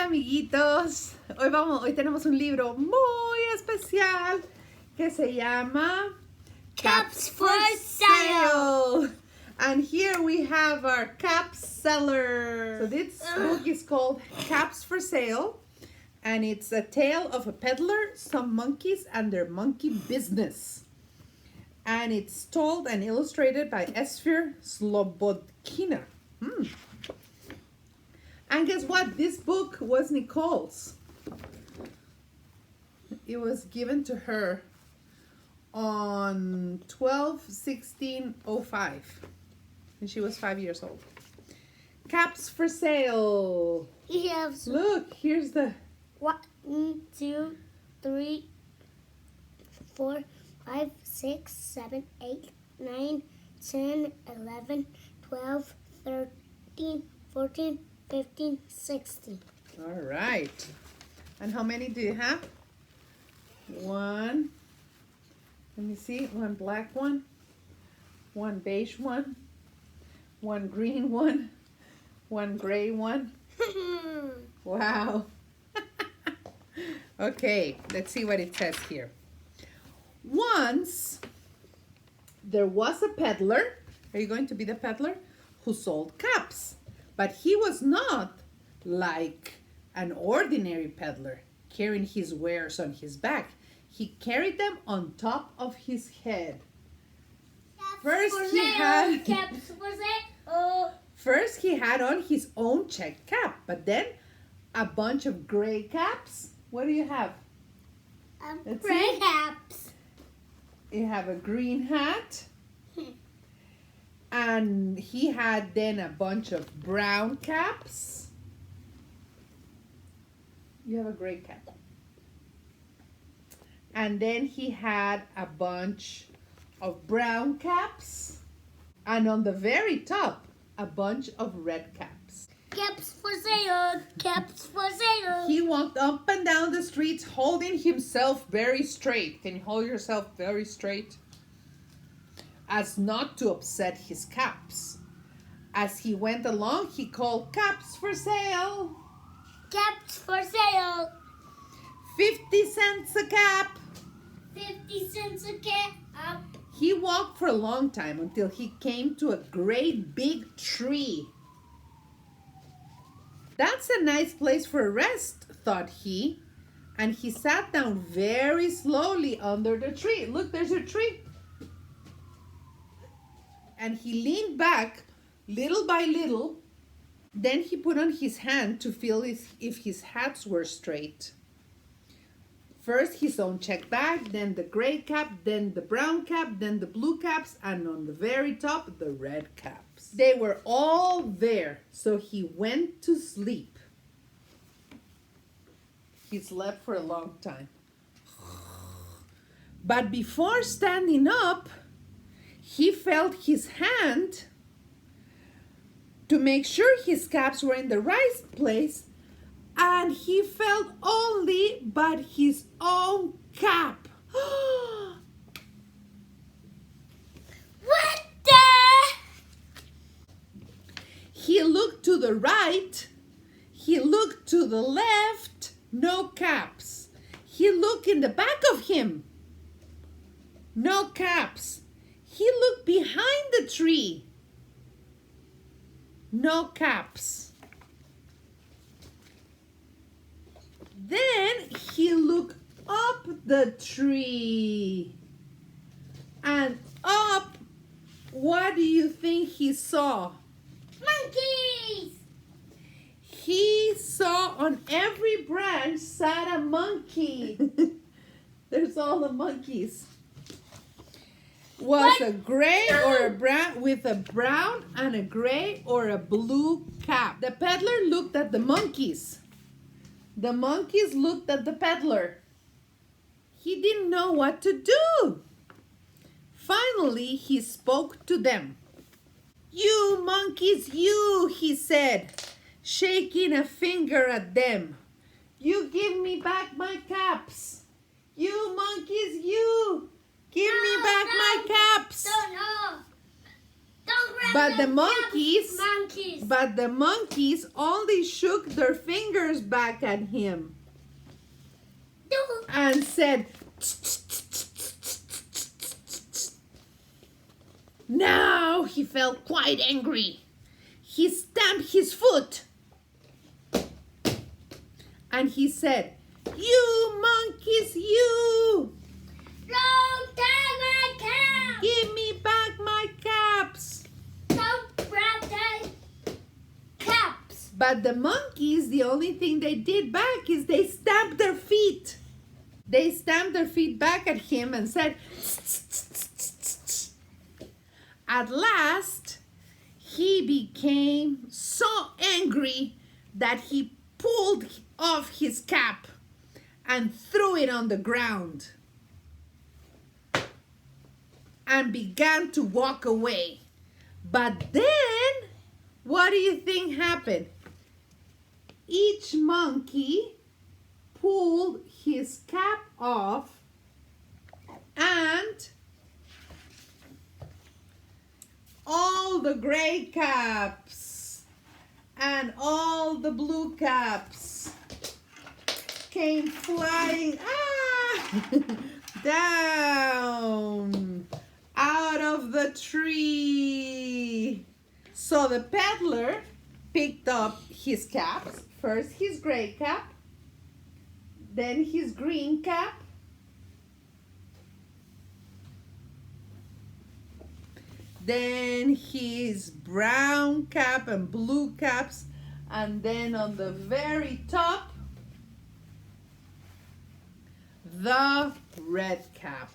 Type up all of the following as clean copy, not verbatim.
amiguitos, hoy tenemos un libro muy especial que se llama Caps for Sale. And here we have our cap seller. So this book is called Caps for Sale, and it's a tale of a peddler, some monkeys, and their monkey business. And it's told and illustrated by Esphyr Slobodkina. And guess what? This book was Nicole's. It was given to her on 12/16/05, and she was 5 years old. Caps for sale. Yes. Look, here's the 1, 2, 3, 4, 5, 6, 7, 8, 9, 10, 11, 12, 13, 14, 15, 16. All right. And how many do you have? One. Let me see. One black one. One beige one. One green one. One gray one. Wow. Okay, let's see what it says here. Once there was a peddler. Are you going to be the peddler? Who sold caps. But he was not like an ordinary peddler, carrying his wares on his back. He carried them on top of his head. First he had on his own checked cap, but then a bunch of gray caps. What do you have? Gray caps. You have a green hat. And he had then a bunch of brown caps. You have a gray cap. And then he had a bunch of brown caps. And on the very top, a bunch of red caps. Caps for sale. Caps for sale. He walked up and down the streets holding himself very straight. Can you hold yourself very straight? As not to upset his caps. As he went along, he called, "Caps for sale! Caps for sale! 50 cents a cap!" 50 cents a cap! He walked for a long time until he came to a great big tree. "That's a nice place for a rest," thought he. And he sat down very slowly under the tree. Look, there's a tree. And he leaned back little by little. Then he put on his hand to feel if his hats were straight. First his own checked bag, then the gray cap, then the brown cap, then the blue caps, and on the very top, the red caps. They were all there, so he went to sleep. He slept for a long time. But before standing up, he felt his hand to make sure his caps were in the right place, and he felt only but his own cap. What the? He looked to the right, he looked to the left, no caps. He looked in the back of him, no caps. He looked behind the tree. No caps. Then he looked up the tree. And up, what do you think he saw? Monkeys! He saw on every branch sat a monkey. There's all the monkeys. Was a gray or a brown, with a brown and a gray or a blue cap. The peddler looked at the monkeys. The monkeys looked at the peddler. He didn't know what to do. Finally, he spoke to them. "You monkeys, you," he said, shaking a finger at them. "You give me back my caps. You monkeys, you. Give me back my caps." No. Don't grab But the caps, monkeys, monkeys. but the monkeys only shook their fingers back at him and said, now he felt quite angry. He stamped his foot and he said, you monkeys, you! Don't take my cap. Give me back my caps. Don't grab the caps. But the monkeys, the only thing they did back is they stamped their feet. They stamped their feet back at him and said, at last, he became so angry that he pulled off his cap and threw it on the ground and began to walk away. But then, what do you think happened? Each monkey pulled his cap off and all the gray caps and all the blue caps came flying down out of the tree. So the peddler picked up his caps, first his gray cap, then his green cap, then his brown cap and blue caps, and then on the very top, the red cap.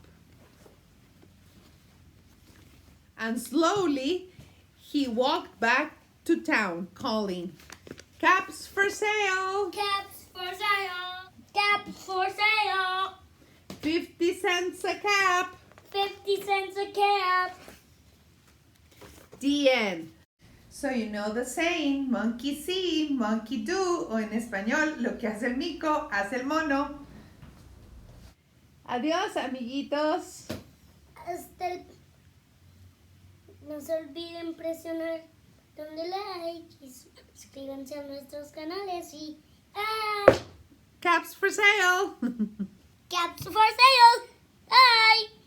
And slowly, he walked back to town calling, caps for sale, Caps for sale. Caps for sale. 50 cents a cap. 50 cents a cap. The end. So you know the saying, monkey see, monkey do, o en español, lo que hace el mico, hace el mono. Adiós, amiguitos. No se olviden presionar donde like y suscríbanse a nuestros canales y Caps for sale. caps for sale. Bye.